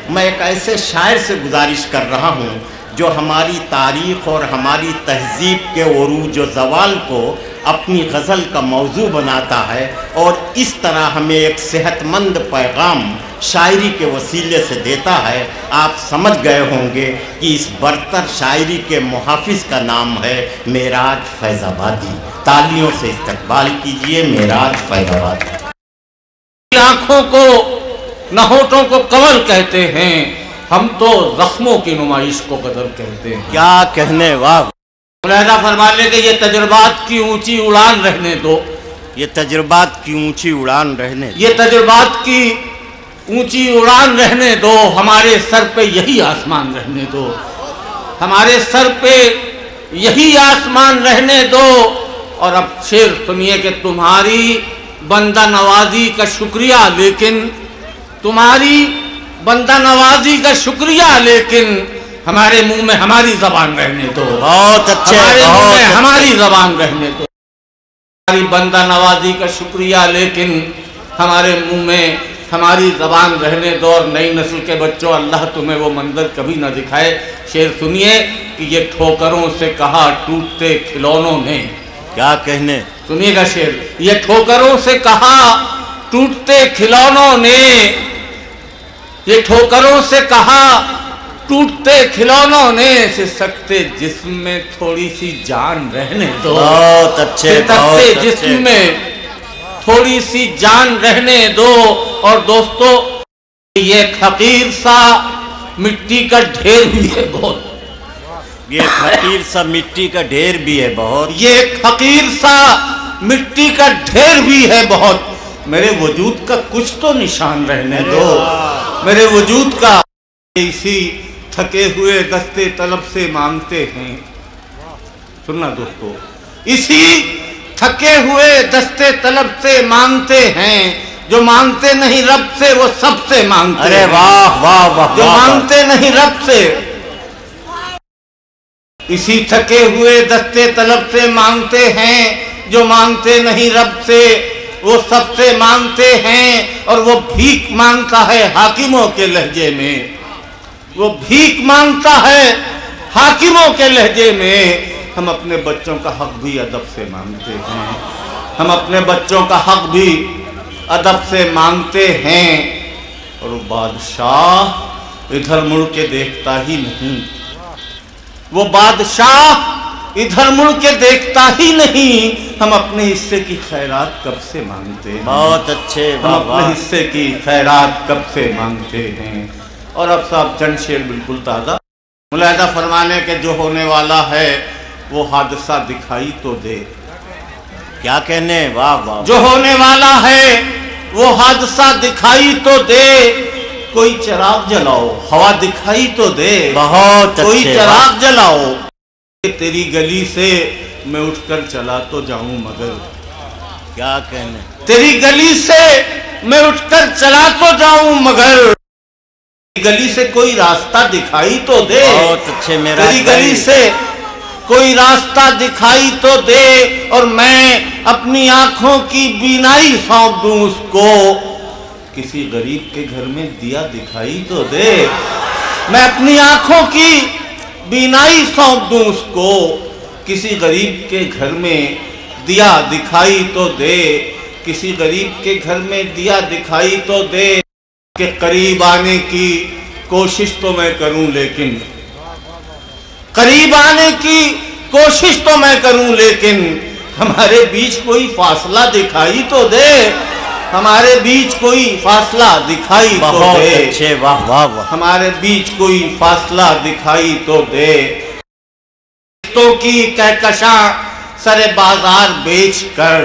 मैं एक ऐसे शायर से गुजारिश कर रहा हूँ जो हमारी तारीख़ और हमारी तहज़ीब के उरूज व ज़वाल को अपनी गज़ल का मौजू बनाता है और इस तरह हमें एक सेहतमंद पैगाम शायरी के वसीले से देता है। आप समझ गए होंगे कि इस बरतर शायरी के मुहाफ़िज़ का नाम है मेराज फैज़ाबादी। तालियों से इस्तकबाल कीजिए मेराज फैज़ाबादी। आँखों को न होठों को कवल कहते हैं, हम तो जख्मों की नुमाइश को गज़ल कहते हैं। क्या कहने, वाह। मुलाहिज़ा फरमा ले कि ये तजुर्बात की ऊंची उड़ान रहने दो, ये तजुर्बात की ऊंची उड़ान रहने दो, ये तजुर्बात की ऊंची उड़ान रहने दो, हमारे सर पे यही आसमान रहने दो, हमारे सर पे यही आसमान रहने दो। और अब शेर सुनिए कि तुम्हारी बंदा नवाजी का शुक्रिया, लेकिन तुम्हारी बंदा नवाजी का शुक्रिया, लेकिन हमारे मुंह में हमारी जबान रहने दो। बहुत अच्छे, हमारे मुंह में हमारी जबान रहने दो। हमारी बंदा नवाजी का शुक्रिया, लेकिन हमारे मुंह में हमारी जबान रहने दो। और नई नस्ल के बच्चों, अल्लाह तुम्हें वो मंजर कभी ना दिखाए। शेर सुनिए कि ये ठोकरों से कहा टूटते खिलौनों ने, क्या कहने, सुनिएगा शेर, ये ठोकरों से कहा टूटते खिलौनों ने, ये ठोकरों से कहा टूटते खिलौनों ने, सिसकते जिस्म में थोड़ी सी जान रहने दो। बहुत अच्छे, सिसकते जिस्म में थोड़ी सी जान रहने दो। और दोस्तों, ये फकीर सा मिट्टी का ढेर भी है बहुत, ये फकीर सा मिट्टी का ढेर भी है बहुत, ये फकीर सा मिट्टी का ढेर भी है बहुत। मेरे वजूद का कुछ तो निशान रहने दो, मेरे वजूद का। इसी थके हुए दस्ते तलब से मांगते हैं, सुनना दोस्तों, इसी थके हुए दस्ते तलब से मांगते हैं, जो मांगते नहीं रब से वो सबसे मांगते। अरे वाह वाह वाह, जो मांगते नहीं रब से, इसी थके हुए दस्ते तलब से मांगते हैं, जो मांगते नहीं रब से वो सबसे मांगते हैं। और वो भीख मांगता है हाकिमों के लहजे में, वो भीख मांगता है हाकिमों के लहजे में। हम अपने बच्चों का हक भी अदब से मांगते हैं, हम अपने बच्चों का हक भी अदब से मांगते हैं। और वो बादशाह इधर मुड़ के देखता ही नहीं, वो बादशाह इधर मुड़ के देखता ही नहीं। हम अपने हिस्से की खैरात कब से मांगते हैं, बहुत अच्छे, हम अपने हिस्से की खैरात कब से मांगते हैं। और अब साहब चंद शेर बिल्कुल ताज़ा। मुलाहिज़ा फरमाने के जो होने वाला है वो हादसा दिखाई तो दे, क्या कहने, वाह वाह। जो होने वाला है वो हादसा दिखाई तो दे, कोई चिराग जलाओ हवा दिखाई तो दे, बहुत कोई अच्छे, चिराग जलाओ। तेरी गली से मैं उठकर चला तो जाऊं मगर, क्या कहने, तेरी गली से मैं उठकर चला तो जाऊं मगर, गली से कोई रास्ता दिखाई तो दे। बहुत अच्छे मेरा, तेरी गली से कोई रास्ता दिखाई तो दे। और मैं अपनी आंखों की बीनाई सौंप दूं उसको, किसी गरीब के घर में दिया दिखाई तो दे। मैं अपनी आंखों की बीनाई सौंप दूं उसको, किसी गरीब के घर में दिया दिखाई तो दे, किसी गरीब के घर में दिया दिखाई तो दे। के करीब आने की कोशिश तो मैं करूं, लेकिन करीब आने की कोशिश तो मैं करूं, लेकिन हमारे बीच कोई फासला दिखाई तो दे, हमारे बीच कोई फासला दिखाई तो दे। बहुत अच्छे, वाह वाह वाह। हमारे बीच कोई फासला दिखाई तो दे। रिश्तों की कहकशां सरे बाजार बेच कर,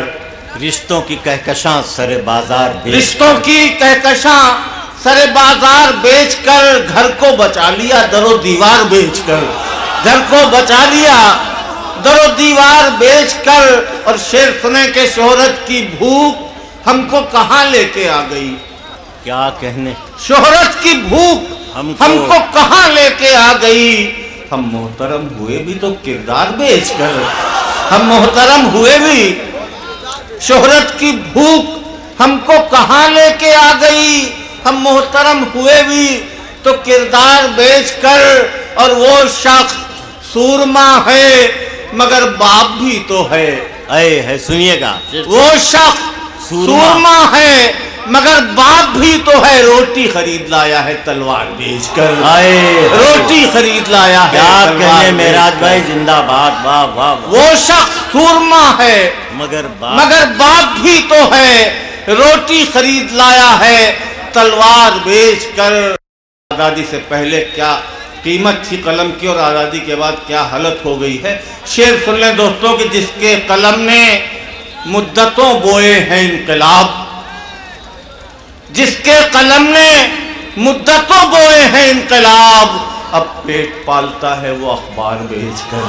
रिश्तों की कहकशां सरे बाजार बेच, रिश्तों की कहकशां सरे बाजार बेच कर, घर को बचा लिया दरो दीवार बेच कर, घर को बचा लिया दरो दीवार बेच कर। और शेर सुने के शोहरत की भूख हमको कहाँ लेके आ गई, क्या कहने, शोहरत की भूख हमको कहाँ लेके आ गई। हम मोहतरम हुए भी तो किरदार बेच कर, हम मोहतरम हुए भी, शोहरत की भूख हमको कहाँ लेके आ गई। हम मोहतरम हुए भी तो किरदार बेचकर, और वो शख्स सूरमा है मगर बाप भी तो है। है सुनिएगा, वो शख्स सूरमा है मगर बाप भी तो है। रोटी खरीद लाया है तलवार बेचकर। रोटी खरीद लाया है। क्या कहने मेराज भाई, जिंदाबाद, वाह वाह। वो शख्स सूरमा है मगर बाप भी तो है। रोटी खरीद लाया है तलवार बेचकर। आजादी से पहले क्या कीमत थी कलम की, और आजादी के बाद क्या हालत हो गई है। शेर सुन लें दोस्तों कि जिसके कलम ने मुद्दतों बोए हैं इनकलाब, जिसके कलम ने मुद्दतों बोए हैं इनकलाब, अब पेट पालता है वो अखबार बेचकर।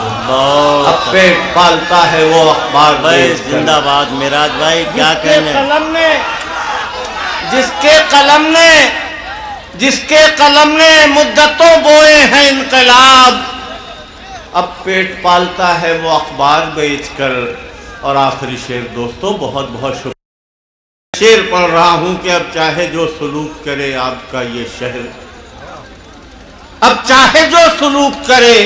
अब पेट पालता है वो अखबार बेचकर। जिंदाबाद मेराज भाई, क्या कहने। जिसके कलम ने मुद्दतों बोए हैं इनकलाब, अब पेट पालता है वो अखबार बेचकर। और आखिरी शेर दोस्तों, बहुत बहुत शुक्रिया। शेर पढ़ रहा हूं कि अब चाहे जो सुलूक करे आपका ये शहर, अब चाहे जो सुलूक करे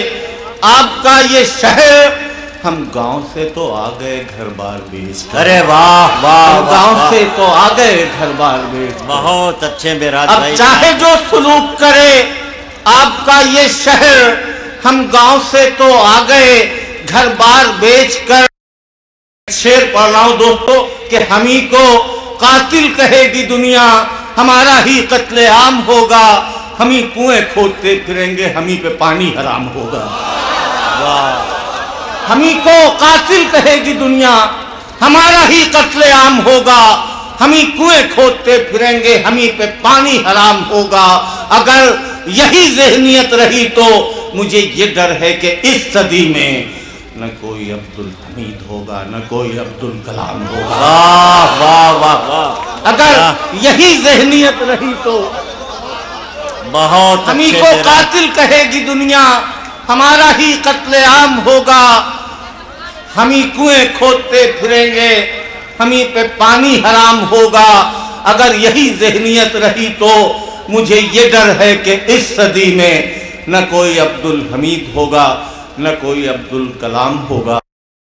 आपका ये शहर, हम गांव से तो आ गए घर बार बेच। अरे वाह वाह, गांव से तो आ गए घर बार बेच। बहुत अच्छे मेराज अब भाई। चाहे जो सुलूक करे आपका ये शहर, हम गांव से तो आ गए घर बार बेच कर। शेर पढ़ रहा हूं दोस्तों कि हम ही को कातिल कहेगी दुनिया, हमारा ही कत्लेआम होगा। हम ही कुएं खोदते फिरेंगे, हम ही पे पानी हराम होगा। वाह। हम ही को कातिल कहेगी दुनिया, हमारा ही कत्लेआम होगा। हम ही कुएं खोदते फिरेंगे, हम ही पे पानी हराम होगा। अगर यही ज़हनियत रही तो मुझे ये डर है कि इस सदी में न कोई अब्दुल हमीद होगा, न कोई अब्दुल कलाम होगा। वाह वाह वाह वाह। अगर यही ज़हनियत रही तो बहुत हम ही को कातिल कहेगी दुनिया, हमारा ही कत्लेआम होगा। हम ही कुएं खोदते फिरेंगे, हम ही पे पानी हराम होगा। अगर यही ज़हनियत रही तो मुझे ये डर है कि इस सदी में न कोई अब्दुल हमीद होगा, न कोई अब्दुल कलाम होगा।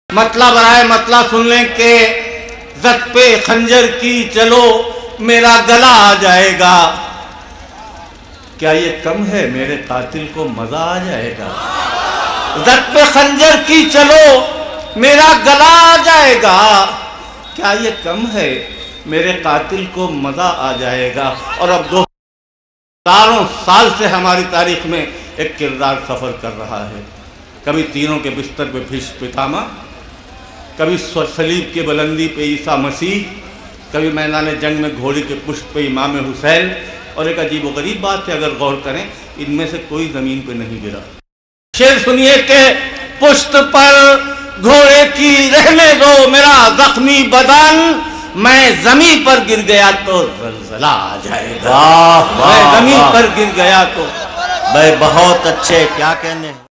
मतलब आए, मतलब सुन लें कि ज़द पे खंजर की चलो मेरा गला आ जाएगा। क्या ये कम है, मेरे कातिल को मजा आ जाएगा। ज़द पे खंजर की चलो मेरा गला आ जाएगा। क्या ये कम है, मेरे कातिल को मजा आ जाएगा। और अब दो हजारों साल से हमारी तारीख में एक किरदार सफर कर रहा है। कभी तीनों के बिस्तर पे भीष्म पितामह, कभी सलीब की बुलंदी पे ईसा मसीह, कभी मैदान जंग में घोड़ी के पुष्प पे इमाम हुसैन। और एक अजीब व गरीब बात है, अगर गौर करें, इनमें से कोई जमीन पे नहीं गिरा। शेर सुनिए कि पुष्ट पर घोड़े की रहने दो मेरा जख्मी बदन, मैं जमीन पर गिर गया तो जलजला आ जाएगा। मैं जमीन पर गिर गया तो। भाई बहुत अच्छे, क्या कहने।